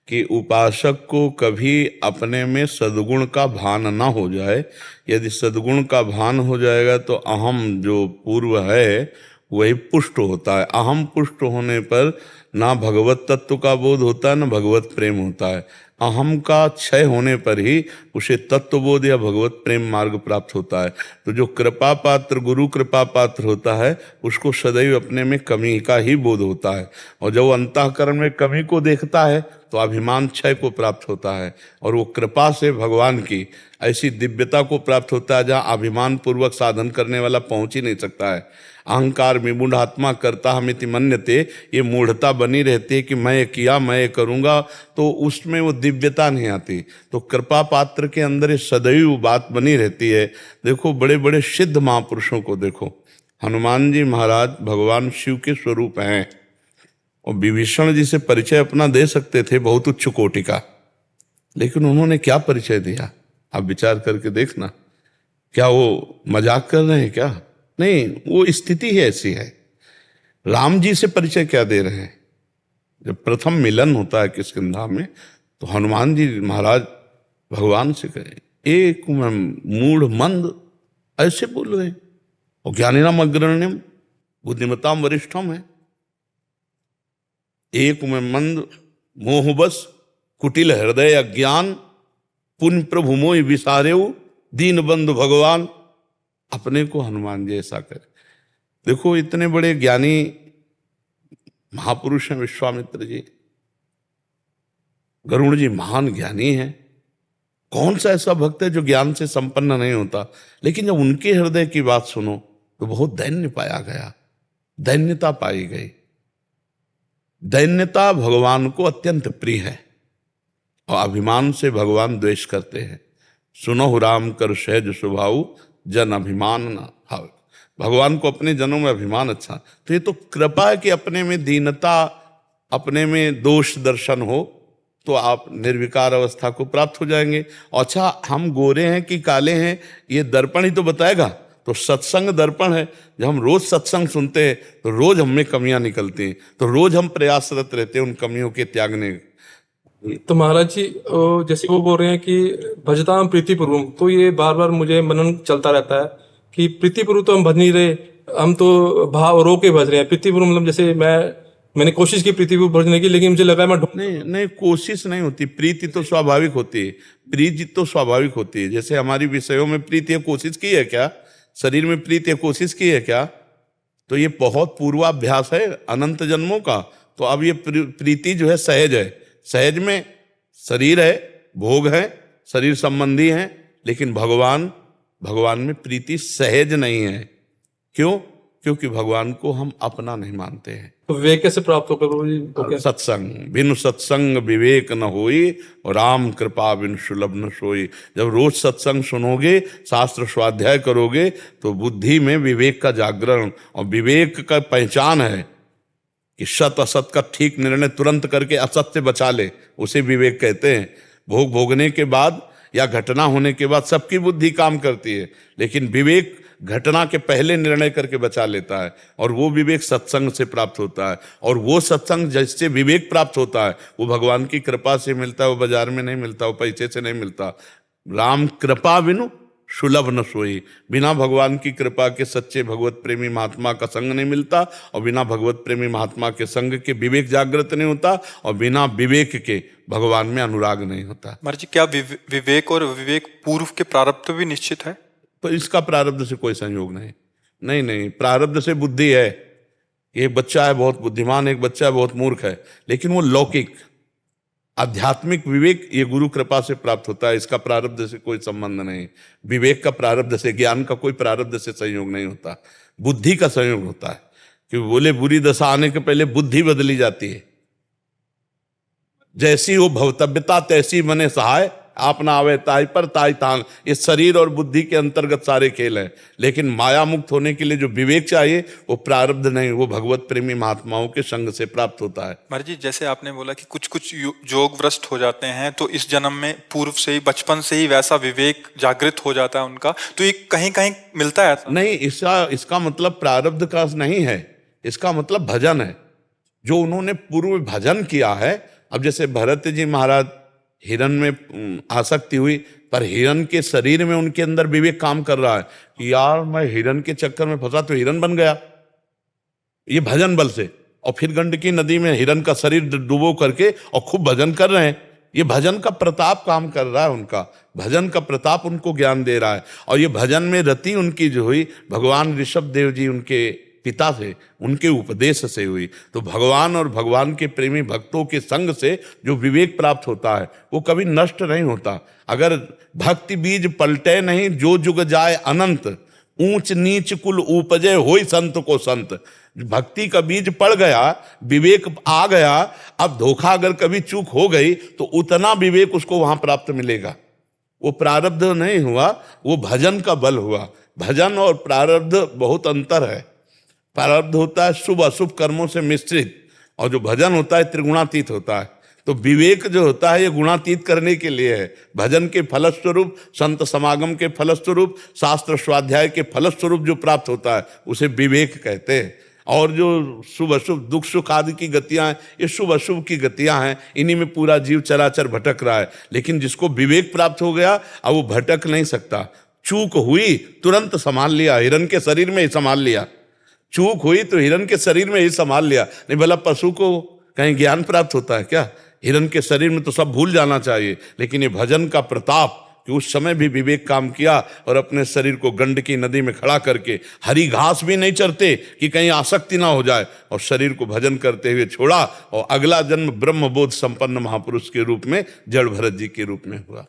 कि उपासक को कभी अपने में सद्गुण का भान ना हो जाए। यदि सद्गुण का भान हो जाएगा तो अहम जो पूर्व है वही पुष्ट होता है। अहम पुष्ट होने पर ना भगवत तत्व का बोध होता है, ना भगवत प्रेम होता है। अहम का क्षय होने पर ही उसे तत्वबोध या भगवत प्रेम मार्ग प्राप्त होता है। तो जो कृपा पात्र, गुरु कृपा पात्र होता है, उसको सदैव अपने में कमी का ही बोध होता है, और जब अंतःकरण में कमी को देखता है तो अभिमान क्षय को प्राप्त होता है, और वो कृपा से भगवान की ऐसी दिव्यता को प्राप्त होता है जहाँ अभिमान पूर्वक साधन करने वाला पहुंच ही नहीं सकता है। अहंकार विमूढ़ आत्मा करता हमिति मन्यते, ये मूढ़ता बनी रहती है कि मैं किया, मैं करूँगा, तो उसमें वो दिव्यता नहीं आती। तो कृपा पात्र के अंदर ये सदैव बात बनी रहती है। देखो बड़े बड़े सिद्ध महापुरुषों को देखो, हनुमान जी महाराज भगवान शिव के स्वरूप हैं और विभीषण जी से परिचय अपना दे सकते थे, बहुत उच्च कोटि का, लेकिन उन्होंने क्या परिचय दिया? आप विचार करके देखना। क्या वो मजाक कर रहे हैं क्या? नहीं, वो स्थिति ही ऐसी है। राम जी से परिचय क्या दे रहे हैं? जब प्रथम मिलन होता है किष्किंधा में, तो हनुमान जी महाराज भगवान से कहे, एक मूढ़ मंद, ऐसे बोल रहे हैं। और ज्ञानिनाम अग्रण्यम, बुद्धिमताम वरिष्ठम है। एक में मंद मोहबस कुटिल हृदय अज्ञान, पुण्य प्रभु मोहि विसारेऊ, दीन बंधु भगवान। अपने को हनुमान जी ऐसा करे। देखो इतने बड़े ज्ञानी महापुरुष हैं विश्वामित्र जी, गरुड़ जी महान ज्ञानी हैं। कौन सा ऐसा भक्त है जो ज्ञान से संपन्न नहीं होता? लेकिन जब उनके हृदय की बात सुनो तो बहुत दैन्य पाया गया, दैन्यता पाई गई। दैन्यता भगवान को अत्यंत प्रिय है और अभिमान से भगवान द्वेष करते हैं। सुनो राम कर सहज स्वभाव, जन अभिमान न भाव। भगवान को अपने जनों में अभिमान अच्छा। तो ये तो कृपा है कि अपने में दीनता, अपने में दोष दर्शन हो तो आप निर्विकार अवस्था को प्राप्त हो जाएंगे। अच्छा, हम गोरे हैं कि काले हैं ये दर्पण ही तो बताएगा। तो सत्संग दर्पण है। जब हम रोज सत्संग सुनते हैं तो रोज हम में कमियां निकलती हैं, तो रोज हम प्रयासरत रहते हैं उन कमियों के त्यागने। तो महाराज जी जैसे वो बोल रहे हैं कि भजताम प्रीतिपूर्वम, तो ये बार बार मुझे मनन चलता रहता है कि प्रीतिपूर्वक तो हम भज नहीं रहे, हम तो भाव रो के भज रहे हैं। प्रीतिपूर्वक मतलब जैसे मैंने कोशिश की प्रीतिपूर्वक भजने की, लेकिन मुझे लगा मैं नहीं, कोशिश नहीं होती। प्रीति तो स्वाभाविक होती है, प्रीति तो स्वाभाविक होती है। जैसे हमारी विषयों में प्रीति है, कोशिश की है क्या? शरीर में प्रीति है, कोशिश की है क्या? तो ये बहुत पूर्वाभ्यास है अनंत जन्मों का। तो अब ये प्रीति जो है सहज है। सहज में शरीर है, भोग है, शरीर संबंधी है, लेकिन भगवान में प्रीति सहज नहीं है। क्यों? क्योंकि भगवान को हम अपना नहीं मानते हैं। तो विवेक कैसे प्राप्त होगा प्रभु जी? तो क्या? सत्संग बिनु सत्संग विवेक न होई, और राम कृपा बिनु सुलभ न सोई। जब रोज सत्संग सुनोगे, शास्त्र स्वाध्याय करोगे, तो बुद्धि में विवेक का जागरण, और विवेक का पहचान है कि सत असत का ठीक निर्णय तुरंत करके असत से बचा ले, उसे विवेक कहते हैं। भोग भोगने के बाद या घटना होने के बाद सबकी बुद्धि काम करती है, लेकिन विवेक घटना के पहले निर्णय करके बचा लेता है, और वो विवेक सत्संग से प्राप्त होता है। और वो सत्संग जिससे विवेक प्राप्त होता है वो भगवान की कृपा से मिलता है, वो बाजार में नहीं मिलता, वो पैसे से नहीं मिलता। राम कृपा बिनु सुलभ न सोई। बिना भगवान की कृपा के सच्चे भगवत प्रेमी महात्मा का संग नहीं मिलता, और बिना भगवत प्रेमी महात्मा के संग के विवेक जागृत नहीं होता, और बिना विवेक के भगवान में अनुराग नहीं होता। महाराज जी, क्या विवेक और विवेक पूर्व के प्रारब्ध भी निश्चित है? तो इसका प्रारब्ध से कोई संयोग नहीं। नहीं, प्रारब्ध से बुद्धि है। एक बच्चा है बहुत बुद्धिमान, एक बच्चा है बहुत मूर्ख है, लेकिन वो लौकिक आध्यात्मिक विवेक ये गुरु कृपा से प्राप्त होता है। इसका प्रारब्ध से कोई संबंध नहीं। विवेक का प्रारब्ध से, ज्ञान का कोई प्रारब्ध से संयोग नहीं होता, बुद्धि का संयोग होता है। कि बोले बुरी दशा आने के पहले बुद्धि बदली जाती है। जैसी वो भवतव्यता तैसी बने सहाय, आप ना आवे ताई पर ताई तान। ये शरीर और बुद्धि के अंतर्गत सारे खेल हैं, लेकिन माया मुक्त होने के लिए जो विवेक चाहिए वो प्रारब्ध नहीं, वो भगवत प्रेमी महात्माओं के संग से प्राप्त होता है। महाराज जी, जैसे आपने बोला कि कुछ कुछ योग भ्रष्ट हो जाते हैं, तो इस जन्म में पूर्व से ही, बचपन से ही वैसा विवेक जागृत हो जाता है उनका, तो ये कहीं कहीं मिलता है? नहीं, इसका मतलब प्रारब्ध का नहीं है, इसका मतलब भजन है। जो उन्होंने पूर्व भजन किया है। अब जैसे भरत जी महाराज, हिरण में आसक्ति हुई, पर हिरण के शरीर में उनके अंदर विवेक काम कर रहा है कि यार मैं हिरण के चक्कर में फंसा तो हिरण बन गया, ये भजन बल से। और फिर गंडकी नदी में हिरण का शरीर डुबो करके और खूब भजन कर रहे हैं। ये भजन का प्रताप काम कर रहा है उनका, भजन का प्रताप उनको ज्ञान दे रहा है। और ये भजन में रति उनकी जो हुई भगवान ऋषभ देव जी उनके पिता से, उनके उपदेश से हुई। तो भगवान और भगवान के प्रेमी भक्तों के संग से जो विवेक प्राप्त होता है वो कभी नष्ट नहीं होता। अगर भक्ति बीज पलटे नहीं, जो जुग जाए अनंत, ऊंच नीच कुल उपजे होई संत को संत। भक्ति का बीज पड़ गया, विवेक आ गया, अब धोखा अगर कभी चूक हो गई तो उतना विवेक उसको वहां प्राप्त मिलेगा। वो प्रारब्ध नहीं हुआ, वो भजन का बल हुआ। भजन और प्रारब्ध बहुत अंतर है। प्रारब्ध होता है शुभ अशुभ कर्मों से मिश्रित, और जो भजन होता है त्रिगुणातीत होता है। तो विवेक जो होता है ये गुणातीत करने के लिए है। भजन के फलस्वरूप, संत समागम के फलस्वरूप, शास्त्र स्वाध्याय के फलस्वरूप जो प्राप्त होता है उसे विवेक कहते हैं। और जो शुभ अशुभ दुख सुख आदि की गतियां हैं, ये शुभ अशुभ की गतियां हैं, इन्हीं में पूरा जीव चराचर भटक रहा है। लेकिन जिसको विवेक प्राप्त हो गया अब वो भटक नहीं सकता। चूक हुई तुरंत संभाल लिया, हिरण के शरीर में ही संभाल लिया। चूक हुई तो हिरण के शरीर में ही संभाल लिया। नहीं भला पशु को कहीं ज्ञान प्राप्त होता है क्या? हिरण के शरीर में तो सब भूल जाना चाहिए। लेकिन ये भजन का प्रताप कि उस समय भी विवेक काम किया और अपने शरीर को गंडकी नदी में खड़ा करके हरी घास भी नहीं चरते कि कहीं आसक्ति ना हो जाए, और शरीर को भजन करते हुए छोड़ा, और अगला जन्म ब्रह्मबोध संपन्न महापुरुष के रूप में जड़ भरत जी के रूप में हुआ।